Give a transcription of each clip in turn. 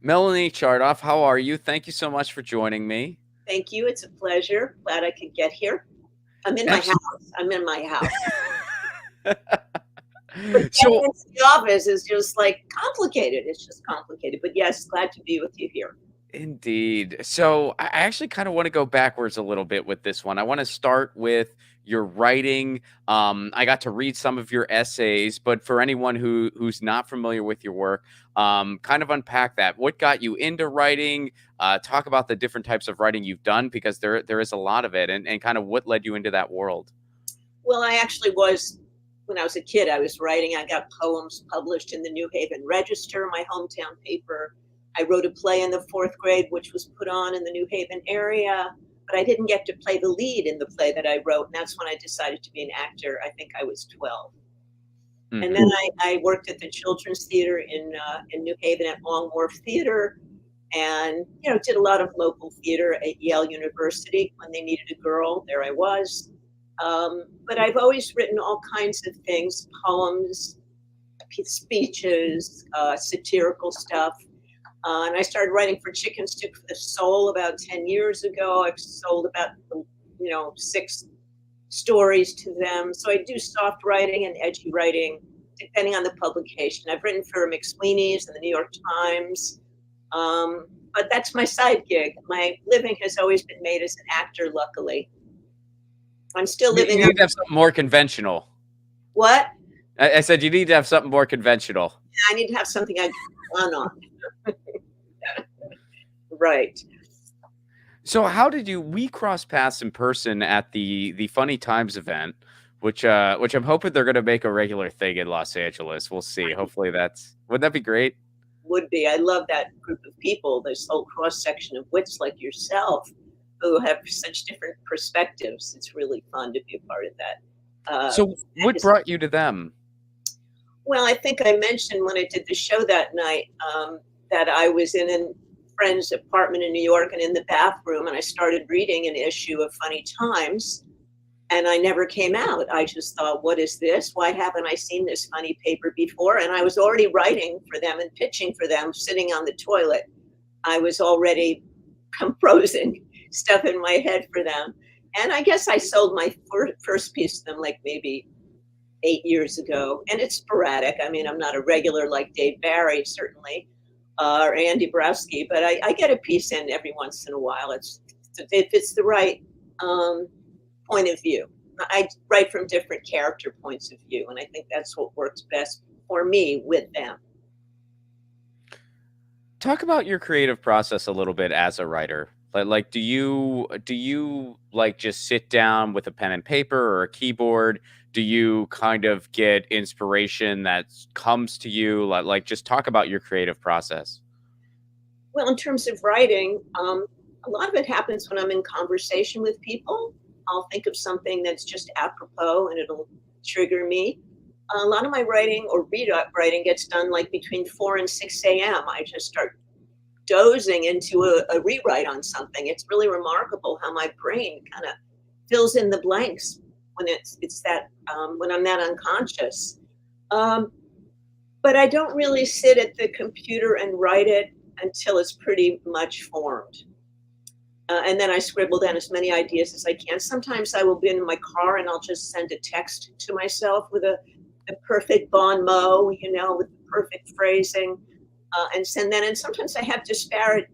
Melanie Chartoff, how are you? Thank you so much for joining me. Thank you. It's a pleasure. Glad I could get here. I'm in my Absolutely. house. I'm in my house. But getting So, into the office is just like complicated. It's just complicated. But yes, glad to be with you here. indeed. So, I actually kind of want to go backwards a little bit with this one. I want to start with your writing. I got to read some of your essays, but for anyone who's not familiar with your work, kind of unpack that. What got you into writing? Talk about the different types of writing you've done because there is a lot of it, and kind of what led you into that world. Well, I actually was, when I was a kid, I was writing. I got poems published in the New Haven Register, my hometown paper. I wrote a play in the fourth grade, which was put on in the New Haven area. But I didn't get to play the lead in the play that I wrote. And that's when I decided to be an actor. I think I was 12. And then Hmm. I worked at the Children's Theater in New Haven at Long Wharf Theater, and did a lot of local theater at Yale University. When they needed a girl, there I was. But I've always written all kinds of things: poems, speeches, satirical stuff. And I started writing for Chicken Soup for the Soul about 10 years ago. I've sold about 6 stories to them. So I do soft writing and edgy writing, depending on the publication. I've written for McSweeney's and the New York Times, but that's my side gig. My living has always been made as an actor, luckily. I'm still You living need up. to have something more conventional. What? I said you need to have something more conventional. I need to have something I can run on. Right. So how did we cross paths in person at the Funny Times event, which I'm hoping they're gonna make a regular thing in Los Angeles. We'll see. Hopefully that's wouldn't that be great? Would be. I love that group of people, this whole cross section of wits like yourself who have such different perspectives. It's really fun to be a part of that. So what brought you to them? Well, I think I mentioned when I did the show that night that I was in a friend's apartment in New York and in the bathroom, and I started reading an issue of Funny Times, and I never came out. I just thought, what is this? Why haven't I seen this funny paper before? And I was already writing for them and pitching for them sitting on the toilet. I was already composing stuff in my head for them. And I guess I sold my first piece to them like maybe 8 years ago. And it's sporadic. I mean, I'm not a regular like Dave Barry, certainly, or Andy Browski, but I get a piece in every once in a while. If it's the right point of view. I write from different character points of view, and I think that's what works best for me with them. Talk about your creative process a little bit as a writer. Like do you like just sit down with a pen and paper or a keyboard? Do you kind of get inspiration that comes to you? Like just talk about your creative process. Well, in terms of writing, a lot of it happens when I'm in conversation with people. I'll think of something that's just apropos and it'll trigger me. A lot of my writing or read up writing gets done like between 4 and 6 a.m. I just start dozing into a rewrite on something. It's really remarkable how my brain kind of fills in the blanks when it's that when I'm that unconscious. Um, but I don't really sit at the computer and write it until it's pretty much formed. And then I scribble down as many ideas as I can. Sometimes I will be in my car and I'll just send a text to myself with a perfect bon mot, with the perfect phrasing, and send that. And sometimes I have disparate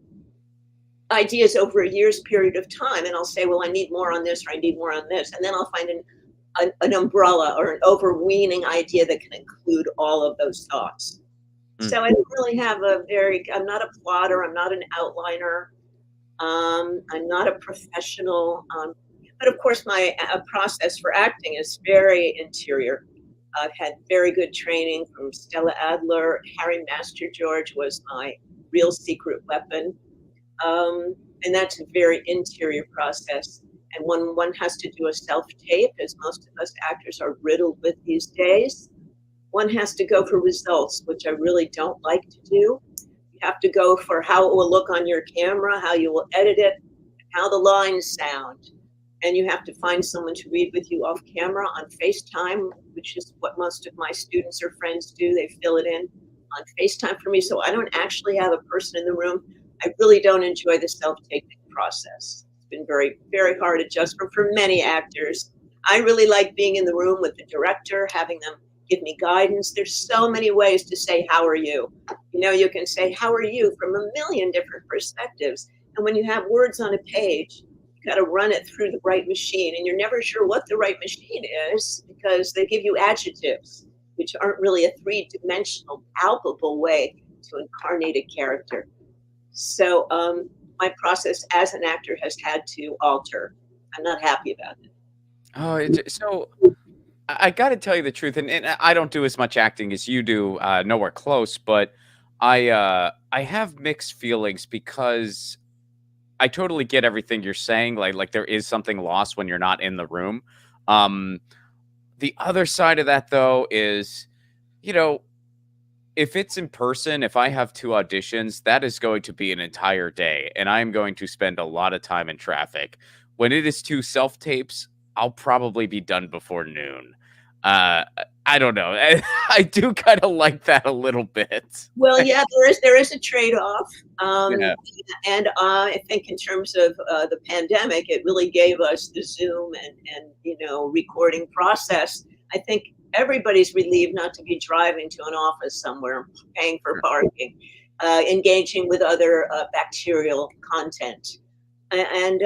ideas over a year's period of time, and I'll say, well, I need more on this or I need more on this. And then I'll find an umbrella or an overweening idea that can include all of those thoughts. So I don't really have I'm not a plotter, I'm not an outliner. I'm not a professional, but of course, my process for acting is very interior. I've had very good training from Stella Adler. Harry Master George was my real secret weapon. And that's a very interior process. And when one has to do a self tape, as most of us actors are riddled with these days, one has to go for results, which I really don't like to do. You have to go for how it will look on your camera, how you will edit it, how the lines sound. And you have to find someone to read with you off camera on FaceTime, which is what most of my students or friends do. They fill it in on FaceTime for me, so I don't actually have a person in the room. I really don't enjoy the self-taping process. It's been very, very hard adjustment for many actors. I really like being in the room with the director, having them give me guidance. There's so many ways to say, "How are you?" You can say, "How are you?" from a million different perspectives. And when you have words on a page, you got to run it through the right machine. And you're never sure what the right machine is because they give you adjectives, which aren't really a three-dimensional, palpable way to incarnate a character. So my process as an actor has had to alter. I'm not happy about it. Oh, so I got to tell you the truth, and I don't do as much acting as you do, nowhere close. But I have mixed feelings because I totally get everything you're saying. Like there is something lost when you're not in the room. Um, the other side of that though is, you know, if it's in person, if I have 2 auditions, that is going to be an entire day, and I am going to spend a lot of time in traffic. When it is 2 self-tapes, I'll probably be done before noon. Uh, I don't know. I do kinda like that a little bit. Well, yeah, there is a trade-off, Yeah. and I think in terms of the pandemic, it really gave us the Zoom and recording process. I think everybody's relieved not to be driving to an office somewhere, paying for parking, engaging with other bacterial content. And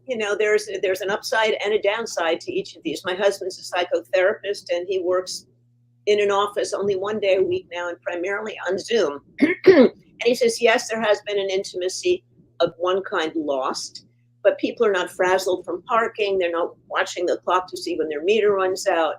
there's an upside and a downside to each of these. My husband's a psychotherapist, and he works in an office only one day a week now, and primarily on Zoom. And he says, yes, there has been an intimacy of one kind lost, but people are not frazzled from parking. They're not watching the clock to see when their meter runs out.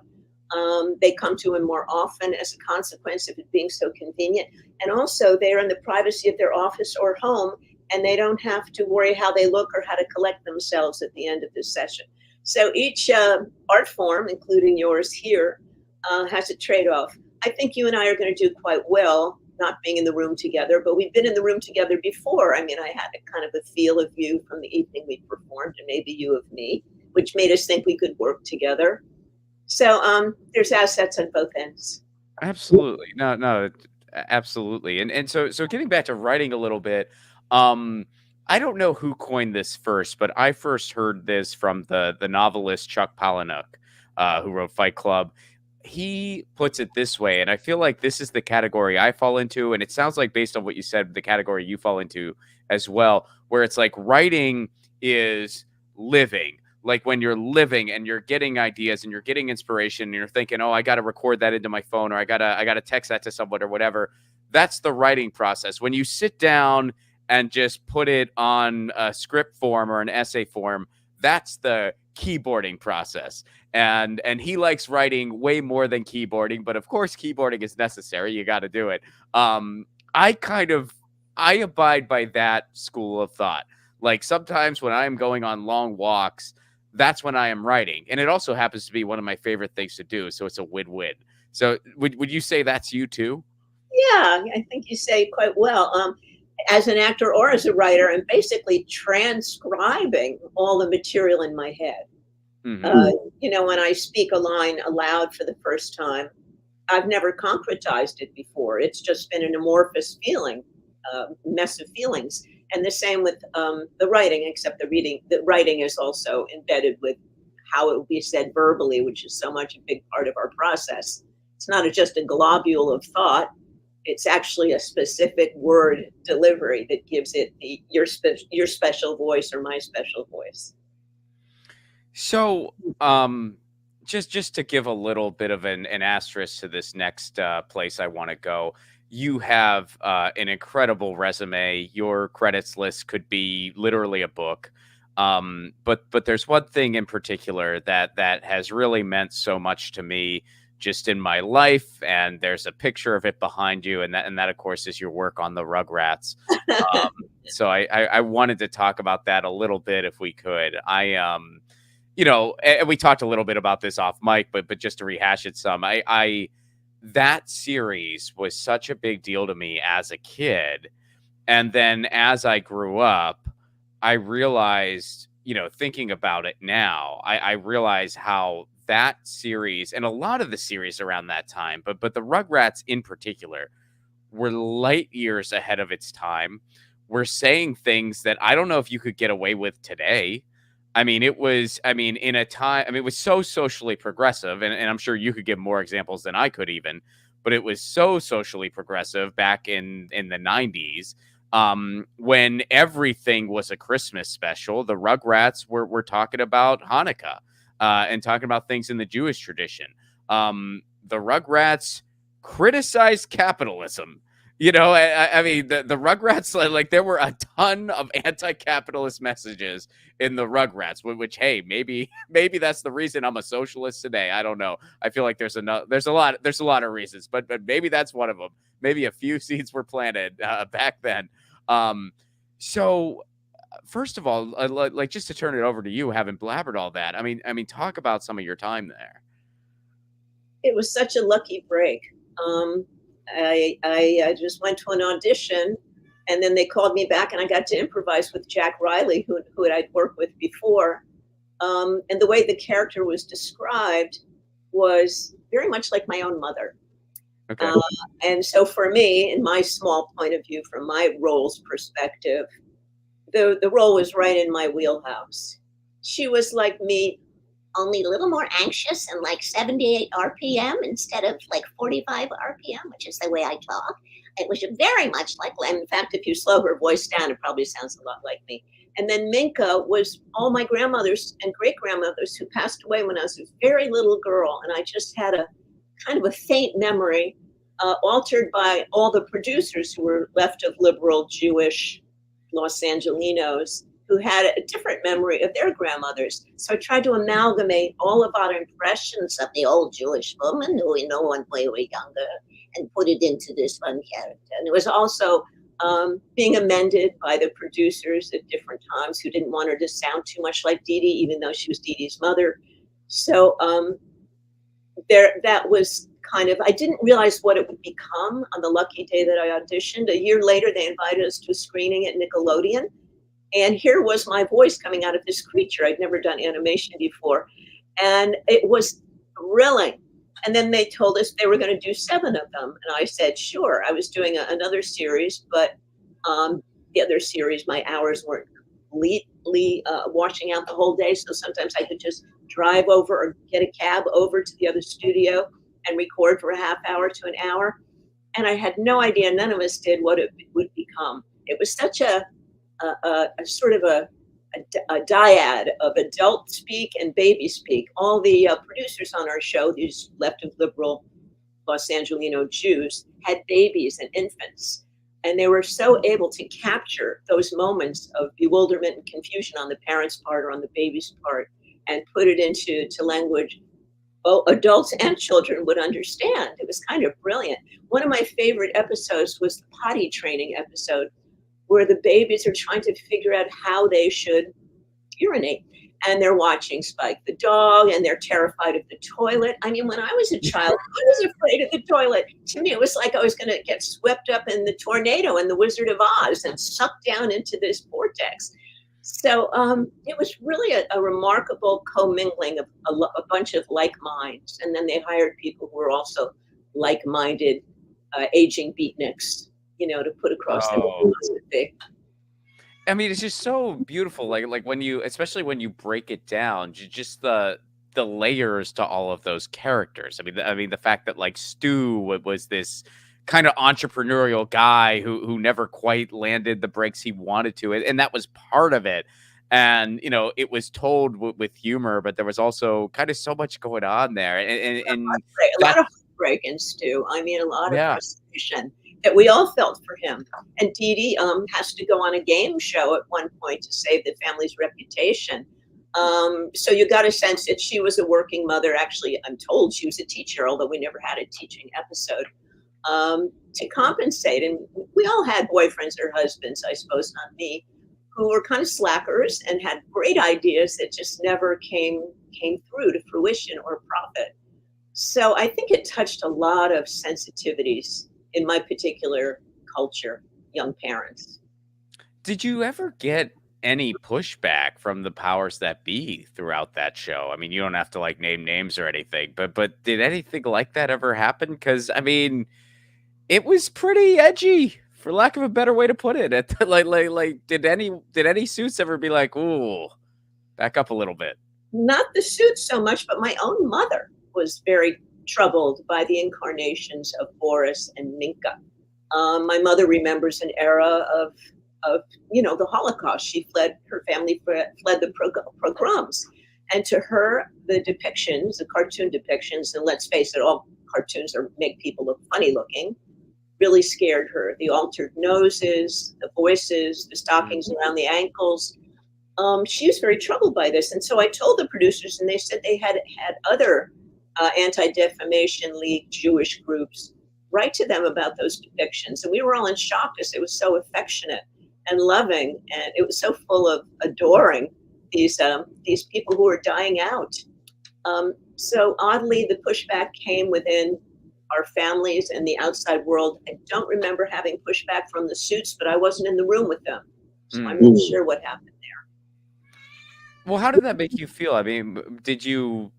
They come to him more often as a consequence of it being so convenient. And also, they're in the privacy of their office or home, and they don't have to worry how they look or how to collect themselves at the end of the session. So each art form, including yours here, has a trade-off. I think you and I are going to do quite well not being in the room together, but we've been in the room together before. I mean, I had a kind of a feel of you from the evening we performed, and maybe you of me, which made us think we could work together. So there's assets on both ends. Absolutely. No, no, absolutely. And so getting back to writing a little bit, um, I don't know who coined this first, but I first heard this from the novelist Chuck Palahniuk, who wrote Fight Club. He puts it this way, and I feel like this is the category I fall into, and it sounds like based on what you said, the category you fall into as well, where it's like writing is living. Like when you're living and you're getting ideas and you're getting inspiration and you're thinking, oh, I got to record that into my phone, or I gotta text that to someone or whatever. That's the writing process. When you sit down and just put it on a script form or an essay form, that's the keyboarding process. And he likes writing way more than keyboarding, but of course keyboarding is necessary. You got to do it. Um, I kind of I abide by that school of thought. Like sometimes when I am going on long walks, that's when I am writing. And it also happens to be one of my favorite things to do. So it's a win-win. So would you say that's you too? Yeah, I think you say it quite well. As an actor or as a writer, I'm basically transcribing all the material in my head. Hmm. When I speak a line aloud for the first time, I've never concretized it before. It's just been an amorphous feeling, mess of feelings. And the same with the writing, except the writing is also embedded with how it will be said verbally, which is so much a big part of our process. It's not just a globule of thought. It's actually a specific word delivery that gives it your special voice or my special voice. So, just to give a little bit of an asterisk to this next place I want to go, you have an incredible resume. Your credits list could be literally a book. But there's one thing in particular that has really meant so much to me just in my life, and there's a picture of it behind you, and that of course is your work on the Rugrats. Um, so I wanted to talk about that a little bit if we could. And we talked a little bit about this off mic, but just to rehash it some, I that series was such a big deal to me as a kid. And then as I grew up, I realized, thinking about it now, I realize how that series and a lot of the series around that time, but the Rugrats in particular were light years ahead of its time, were saying things that I don't know if you could get away with today. I mean, in a time, I mean, it was so socially progressive, and I'm sure you could give more examples than I could even, but it was so socially progressive back in the 90s, when everything was a Christmas special. The Rugrats were talking about Hanukkah, and talking about things in the Jewish tradition. The Rugrats criticized capitalism. I mean, the Rugrats, like there were a ton of anti-capitalist messages in the Rugrats, which, hey, maybe that's the reason I'm a socialist today. I don't know. I feel like there's a lot of reasons, but maybe that's one of them. Maybe a few seeds were planted back then. Um, so first of all, like just to turn it over to you, having blabbered all that, I mean, talk about some of your time there. It was such a lucky break. Um, I just went to an audition, and then they called me back, and I got to improvise with Jack Riley, who I'd worked with before. And the way the character was described was very much like my own mother. Okay. Uh, and so for me, in my small point of view, from my role's perspective, the role was right in my wheelhouse. She was like me, only a little more anxious and like 78 RPM instead of like 45 RPM, which is the way I talk. It was very much like, in fact, if you slow her voice down, it probably sounds a lot like me. And then Minka was all my grandmothers and great grandmothers who passed away when I was a very little girl. And I just had a kind of a faint memory, altered by all the producers who were left of liberal Jewish Los Angelinos who had a different memory of their grandmothers. So I tried to amalgamate all of our impressions of the old Jewish woman who we know when we were younger and put it into this one character. And it was also being amended by the producers at different times who didn't want her to sound too much like Dee Dee, even though she was Dee Dee's mother. So that was kind of, I didn't realize what it would become on the lucky day that I auditioned. A year later, they invited us to a screening at Nickelodeon. And here was my voice coming out of this creature. I'd never done animation before. And it was thrilling. And then they told us they were going to do 7 of them. And I said, sure. I was doing another series, but the other series, my hours weren't completely washing out the whole day. So sometimes I could just drive over or get a cab over to the other studio and record for a half hour to an hour. And I had no idea, none of us did, what it would become. It was such a sort of a dyad of adult speak and baby speak. All the producers on our show, these left of liberal Los Angelino Jews, had babies and infants. And they were so able to capture those moments of bewilderment and confusion on the parents' part or on the baby's part and put it into language both adults and children would understand. It was kind of brilliant. One of my favorite episodes was the potty training episode, where the babies are trying to figure out how they should urinate. And they're watching Spike the dog, and they're terrified of the toilet. I mean, when I was a child, I was afraid of the toilet. To me, it was like I was going to get swept up in the tornado in The Wizard of Oz and sucked down into this vortex. So it was really a remarkable commingling of a bunch of like minds. And then they hired people who were also like-minded, aging beatniks, to put across their Oh, philosophy. I mean, it's just so beautiful. Like when you, especially when you break it down, just the layers to all of those characters. I mean, the fact that like Stu was this kind of entrepreneurial guy who never quite landed the breaks he wanted to, and that was part of it. And it was told with humor, but there was also kind of so much going on there, and A that, lot of heartbreak and Stu. I mean, a lot of yeah. frustration that we all felt for him. And Dee Dee has to go on a game show at one point to save the family's reputation. So you got a sense that she was a working mother. Actually, I'm told she was a teacher, although we never had a teaching episode, to compensate. And we all had boyfriends or husbands, I suppose, not me, who were kind of slackers and had great ideas that just never came through to fruition or profit. So I think it touched a lot of sensitivities in my particular culture, young parents. Did you ever get any pushback from the powers that be throughout that show? I mean, you don't have to like name names or anything, but did anything like that ever happen? Because I mean, It was pretty edgy, for lack of a better way to put it. Did any suits ever be like, "Ooh, back up a little bit"? Not the suit so much, but my own mother was very troubled by the incarnations of Boris and Minka. My mother remembers an era of the Holocaust. She fled her family fled the pogroms, and to her, the depictions, the cartoon depictions, and let's face it, all cartoons are make people look funny looking. Really scared her. The altered noses, the voices, the Mm, stockings around the ankles. She was very troubled by this, and so I told the producers, and they said they had other Anti-Defamation League Jewish groups write to them about those depictions, and we were all in shock because it was so affectionate and loving, and it was so full of adoring these people who were dying out. So oddly, the pushback came within our families and the outside world. I don't remember having pushback from the suits, but I wasn't in the room with them, so I'm mm. not sure what happened. Well, how did that make you feel? I mean, did you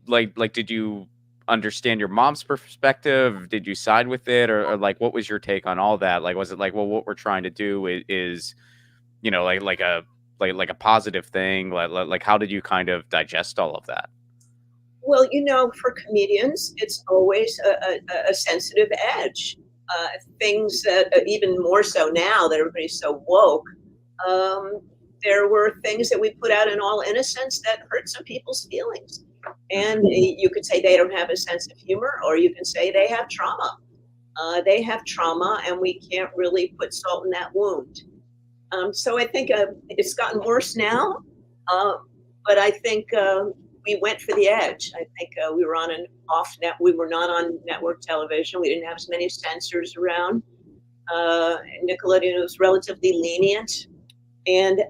did you understand your mom's perspective? Did you side with it, or like what was your take on all that? Like, was it like, well, what we're trying to do is like a positive thing? Like how did you kind of digest all of that? Well, for comedians, it's always a sensitive edge. Things that even more so now that everybody's so woke. Um, there were things that we put out in all innocence that hurt some people's feelings, and Mhm. you could say they don't have a sense of humor, or you can say they have trauma. They have trauma, and we can't really put salt in that wound. So I think it's gotten worse now, uh, but I think we went for the edge. I think we were on an off net. We were not on network television. We didn't have as many censors around. Nickelodeon was relatively lenient, and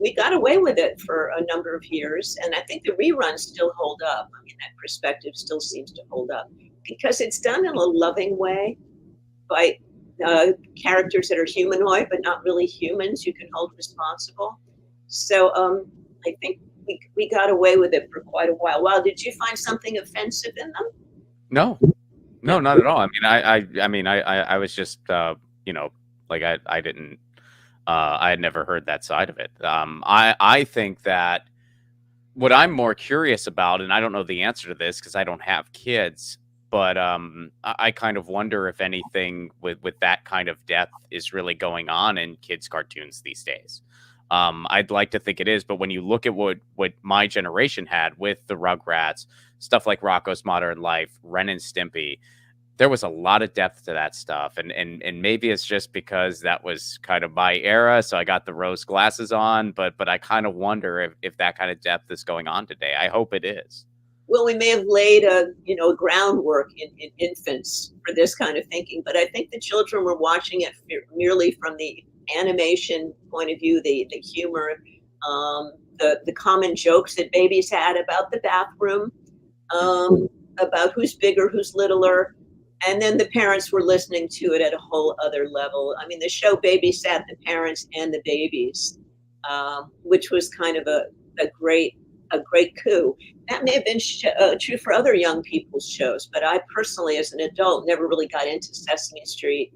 we got away with it for a number of years. And I think the reruns still hold up. I mean, that perspective still seems to hold up because it's done in a loving way by characters that are humanoid but not really humans you can hold responsible. So I think we got away with it for quite a while. Wow, did you find something offensive in them? No, no, No. not at all. I mean, I was just, you know, like I didn't, I had never heard that side of it. I think that what I'm more curious about, and I don't know the answer to this because I don't have kids, but I kind of wonder if anything with that kind of depth is really going on in kids' cartoons these days. I'd like to think it is, but when you look at what my generation had with the Rugrats, stuff like Rocco's Modern Life, Ren and Stimpy, there was a lot of depth to that stuff, and maybe it's just because that was kind of my era, so I got the rose glasses on, but I kind of wonder if that kind of depth is going on today. I hope it is. Well, we may have laid groundwork in infants for this kind of thinking, but I think the children were watching it merely from the animation point of view, the humor, the common jokes that babies had about the bathroom, Mhm. about who's bigger, who's littler. And then the parents were listening to it at a whole other level. I mean, the show babysat the parents and the babies, which was kind of a great a great coup. That may have been true for other young people's shows, but I personally, as an adult, never really got into Sesame Street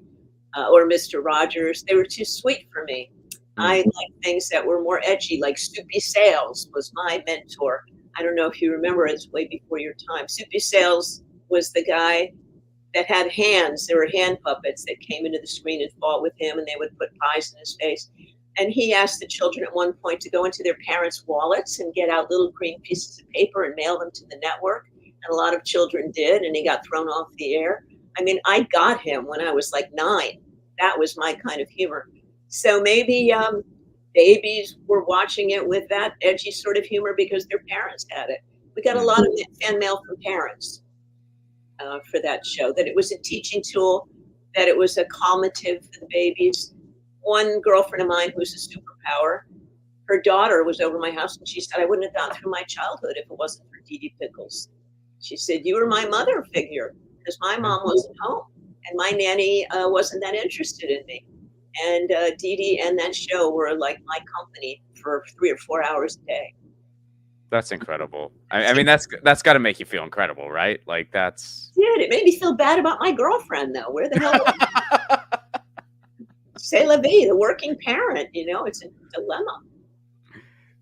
or Mister Rogers. They were too sweet for me. I Mm. like things that were more edgy, like Soupy Sales was my mentor. I don't know if you remember, it's way before your time. Soupy Sales was the guy that had hands. There were hand puppets that came into the screen and fought with him, and they would put pies in his face. And he asked the children at one point to go into their parents' wallets and get out little green pieces of paper and mail them to the network. And a lot of children did, and he got thrown off the air. I mean, I got him when I was like 9. That was my kind of humor. So maybe babies were watching it with that edgy sort of humor because their parents had it. We got a Mm. lot of fan mail from parents for that show, that it was a teaching tool, that it was a calmative for the babies. One girlfriend of mine who's a superpower, her daughter was over my house and she said, I wouldn't have gone through my childhood if it wasn't for Dee Dee Pickles. She said, you were my mother figure because my mom wasn't home and my nanny wasn't that interested in me. And Dee Dee and that show were like my company for 3 or 4 hours a day. That's incredible. I mean, that's got to make you feel incredible, right? Like that's. Did it made me feel bad about my girlfriend though. Where the hell was c'est la vie, the working parent? You know, it's a dilemma.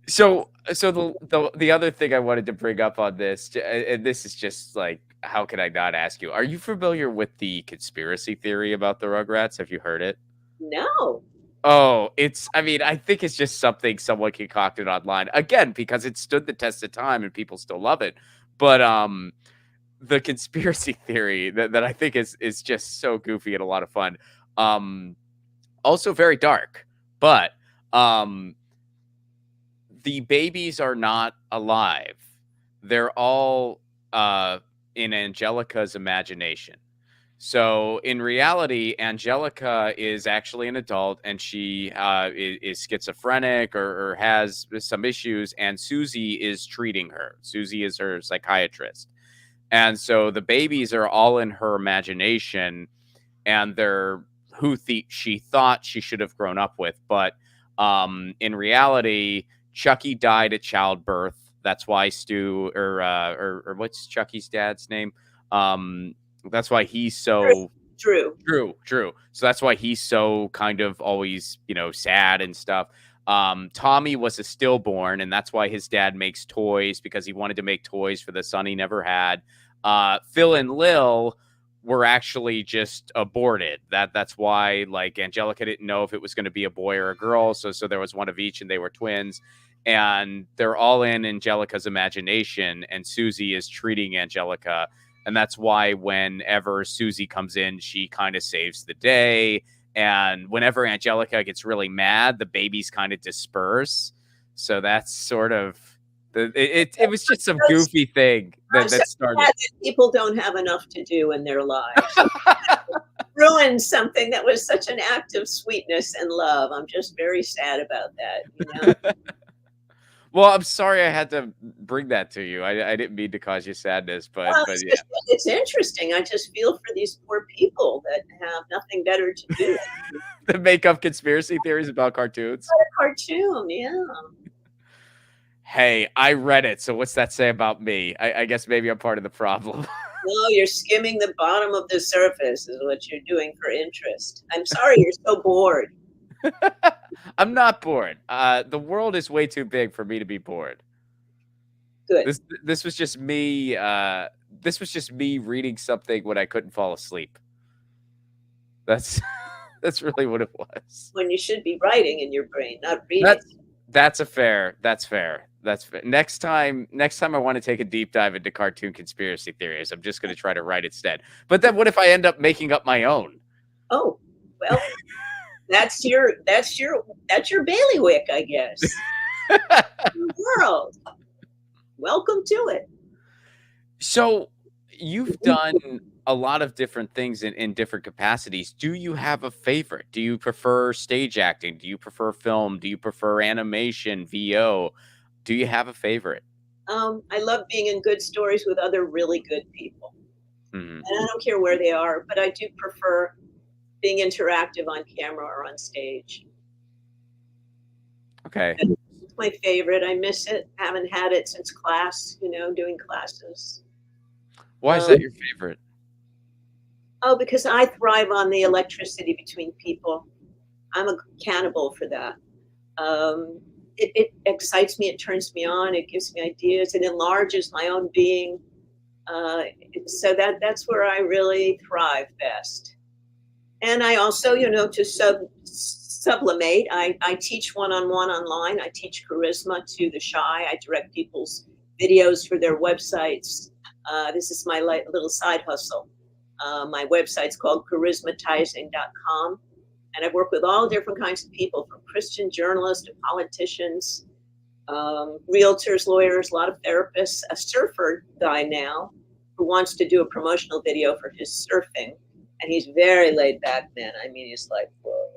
So the other thing I wanted to bring up on this, and this is just like, how could I not ask you? Are you familiar with the conspiracy theory about the Rugrats? Have you heard it? No. Oh, I mean, I think it's just something someone concocted online again because it stood the test of time and people still love it. But the conspiracy theory that I think is just so goofy and a lot of fun. Also very dark, but the babies are not alive. They're all in Angelica's imagination. So in reality, Angelica is actually an adult, and she is schizophrenic or has some issues, and Susie is treating her. Susie is her psychiatrist. And so the babies are all in her imagination, and they're she thought she should have grown up with. But in reality, Chucky died at childbirth. That's why Stu or what's Chucky's dad's name? That's why he's so Drew. So that's why he's so kind of always, sad and stuff. Tommy was a stillborn, and that's why his dad makes toys, because he wanted to make toys for the son he never had. Phil and Lil were actually just aborted. That's why, like, Angelica didn't know if it was going to be a boy or a girl. So there was one of each, and they were twins. And they're all in Angelica's imagination, and Susie is treating Angelica. And that's why whenever Susie comes in, she kind of saves the day. And whenever Angelica gets really mad, the babies kind of disperse. So that's sort of it was just some goofy thing that started. That people don't have enough to do in their lives. Ruined something that was such an act of sweetness and love. I'm just very sad about that. Well, I'm sorry I had to bring that to you. I didn't mean to cause you sadness, but yeah. It's interesting. I just feel for these poor people that have nothing better to do. To make up conspiracy theories about cartoons. What a cartoon, yeah. Hey, I read it, so what's that say about me? I guess maybe I'm part of the problem. No, you're skimming the bottom of the surface is what you're doing for interest. I'm sorry you're so bored. I'm not bored. The world is way too big for me to be bored. Good. This was just me. This was just me reading something when I couldn't fall asleep. That's really what it was. When you should be writing in your brain, not reading. That's fair. Next time I want to take a deep dive into cartoon conspiracy theories, I'm just going to try to write instead. But then what if I end up making up my own? Oh, well. That's your bailiwick, I guess. World. Welcome to it. So you've done a lot of different things in different capacities. Do you have a favorite? Do you prefer stage acting? Do you prefer film? Do you prefer animation, VO? Do you have a favorite? I love being in good stories with other really good people. Mm-hmm. And I don't care where they are, but I do prefer being interactive on camera or on stage. Okay. It's my favorite. I miss it. Haven't had it since class, doing classes. Why is that your favorite? Oh, because I thrive on the electricity between people. I'm a cannibal for that. It excites me. It turns me on. It gives me ideas. It enlarges my own being. So that's where I really thrive best. And I also, to sublimate, I teach one-on-one online. I teach charisma to the shy. I direct people's videos for their websites. This is my little side hustle. My website's called charismatizing.com. And I've worked with all different kinds of people, from Christian journalists to politicians, realtors, lawyers, a lot of therapists, a surfer guy now who wants to do a promotional video for his surfing. And he's very laid back, man. I mean, he's like, whoa,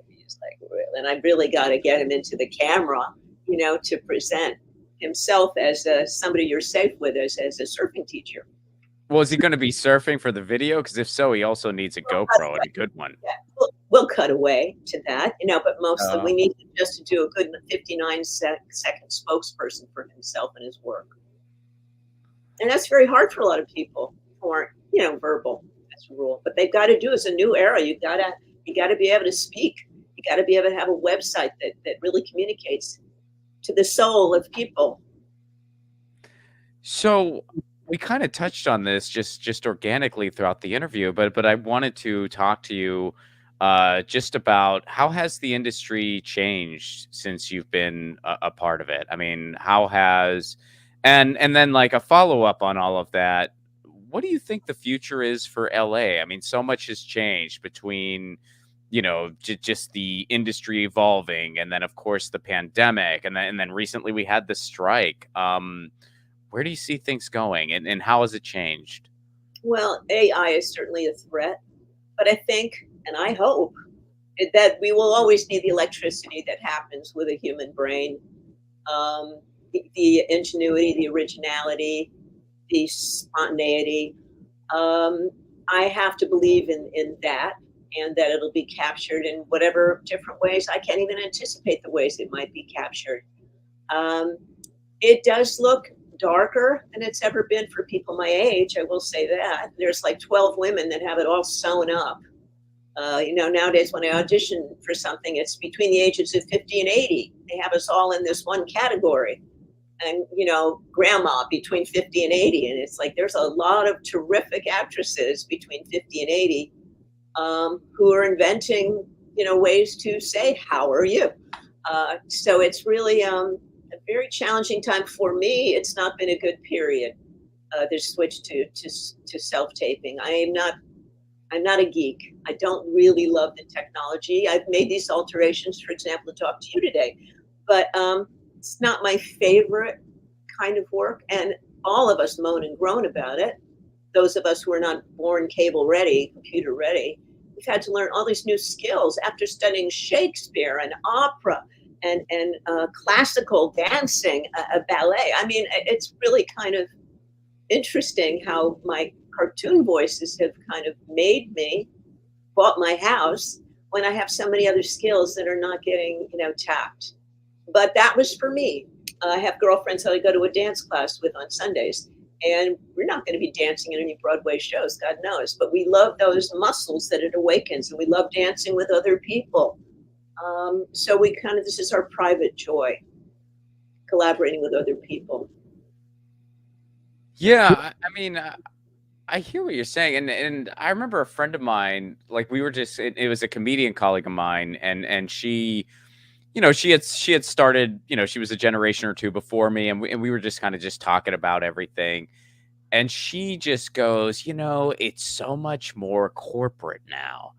and I really got to get him into the camera, to present himself as somebody you're safe with as a surfing teacher. Well, is he going to be surfing for the video? Because if so, he also needs a GoPro and a good one. Yeah, we'll cut away to that, but mostly we need him just to do a good 59-second spokesperson for himself and his work. And that's very hard for a lot of people who aren't, verbal as a rule. But they've got to do, it's a new era. You gotta be able to speak. You gotta be able to have a website that really communicates to the soul of people. So we kind of touched on this just organically throughout the interview, but I wanted to talk to you just about how has the industry changed since you've been a part of it? I mean, how has and then like a follow up on all of that. What do you think the future is for LA? I mean, so much has changed between just the industry evolving, and then of course the pandemic, and then recently we had the strike. Where do you see things going, and how has it changed? Well, AI is certainly a threat, but I think, and I hope, that we will always need the electricity that happens with a human brain, the ingenuity, the originality, the spontaneity. Um, I have to believe in that, and that it'll be captured in whatever different ways. I can't even anticipate the ways it might be captured. Um, it does look darker than it's ever been for people my age. I will say that. There's like 12 women that have it all sewn up. Nowadays when I audition for something, it's between the ages of 50 and 80. They have us all in this one category. And, grandma between 50 and 80. And it's like there's a lot of terrific actresses between 50 and 80 who are inventing, ways to say, how are you? So it's really a very challenging time for me. It's not been a good period. This switch to self taping. I'm not a geek. I don't really love the technology. I've made these alterations, for example, to talk to you today, but it's not my favorite kind of work. And all of us moan and groan about it. Those of us who are not born cable ready, computer ready, we've had to learn all these new skills after studying Shakespeare and opera and classical dancing, ballet. I mean, it's really kind of interesting how my cartoon voices have kind of made me bought my house when I have so many other skills that are not getting, tapped. But that was for me. I have girlfriends that I go to a dance class with on Sundays, and we're not going to be dancing in any Broadway shows, God knows. But we love those muscles that it awakens, and we love dancing with other people. So this is our private joy, collaborating with other people. Yeah, I mean, I hear what you're saying, and I remember a friend of mine, like we were just it was a comedian colleague of mine, and she, she had started, she was a generation or two before me, and we were just kind of just talking about everything, and she just goes, it's so much more corporate now.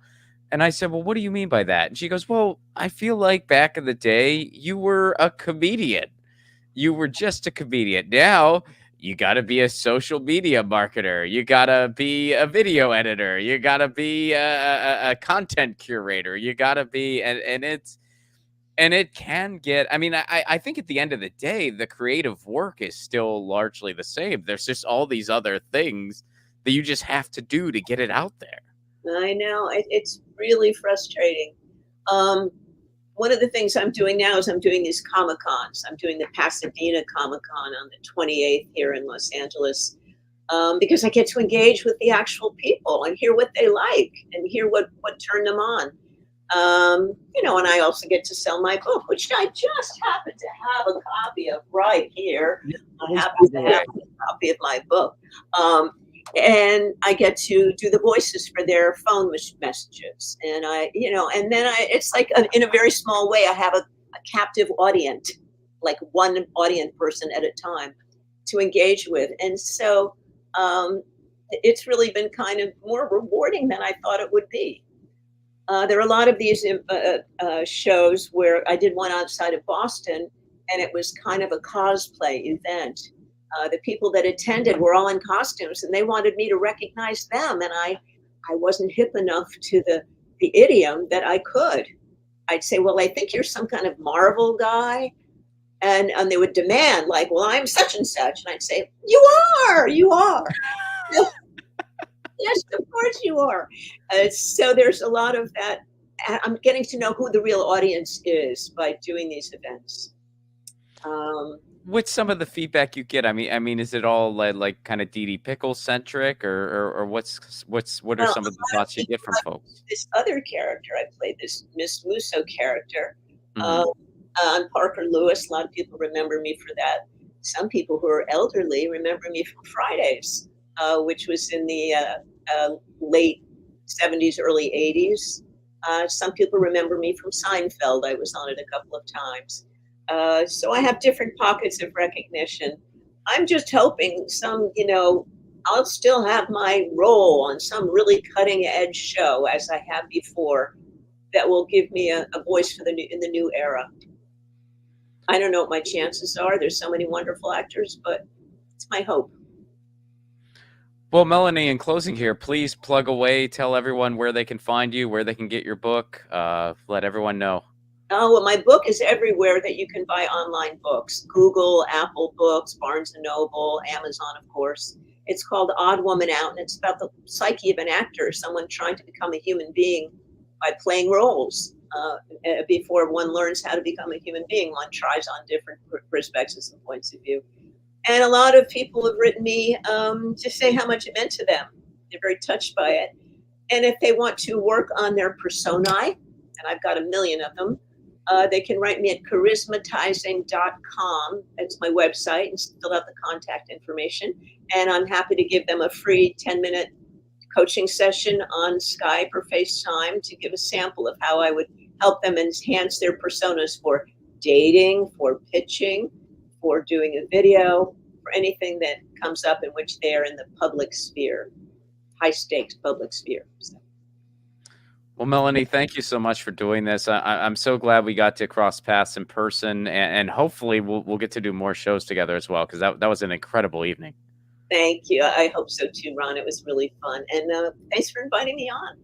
And I said, well, what do you mean by that? And she goes, well, I feel like back in the day, you were a comedian. You were just a comedian. Now you got to be a social media marketer. You got to be a video editor. You got to be a content curator. You got to be, and it can get, I mean, I think at the end of the day, the creative work is still largely the same. There's just all these other things that you just have to do to get it out there. I know it's really frustrating. Um, One of the things I'm doing now is I'm doing these Comic Cons. I'm doing the Pasadena Comic Con on the 28th here in Los Angeles, because I get to engage with the actual people and hear what they like and hear what turned them on. And I also get to sell my book, which I just happen to have a copy of right here. I happen to have a copy of my book. And I get to do the voices for their phone messages. And it's like in a very small way, I have a captive audience, like one audience person at a time to engage with. And so it's really been kind of more rewarding than I thought it would be. There are a lot of these shows where I did one outside of Boston, and it was kind of a cosplay event. The people that attended were all in costumes, and they wanted me to recognize them, and I wasn't hip enough to the idiom that I could. I'd say, "Well, I think you're some kind of Marvel guy," and they would demand, like, "Well, I'm such and such," and I'd say, you are." Yes, of course you are. So there's a lot of that. I'm getting to know who the real audience is by doing these events. with some of the feedback you get, I mean, is it all like kind of Dee Dee Pickles centric, or what are Well, some a of the lot of thoughts you people get from like folks? this other character. I played this Miss Musso character Hmm. uh, on Parker Lewis. A lot of people remember me for that. Some people who are elderly remember me from Fridays, which was in the late 70s, early 80s. Some people remember me from Seinfeld. I was on it a couple of times. So I have different pockets of recognition. I'm just hoping I'll still have my role on some really cutting edge show as I have before that will give me a voice for in the new era. I don't know what my chances are. There's so many wonderful actors, but it's my hope. Well, Melanie, in closing here, please plug away. Tell everyone where they can find you, where they can get your book. Let everyone know. Oh, well, my book is everywhere that you can buy online books. Google, Apple Books, Barnes and Noble, Amazon, of course. It's called Odd Woman Out, and it's about the psyche of an actor, someone trying to become a human being by playing roles. Before one learns how to become a human being, one tries on different perspectives and points of view. And a lot of people have written me to say how much it meant to them. They're very touched by it. And if they want to work on their personae, and I've got a million of them, they can write me at charismatizing.com. That's my website, and fill out the contact information. And I'm happy to give them a free 10-minute coaching session on Skype or FaceTime to give a sample of how I would help them enhance their personas for dating, for pitching, for doing a video, for anything that comes up in which they are in the public sphere, high stakes public sphere. So, Well, Melanie, thank you so much for doing this. I'm so glad we got to cross paths in person, and hopefully we'll get to do more shows together as well, because that was an incredible evening. thank you. I hope so too, Ron. It was really fun. And thanks for inviting me on.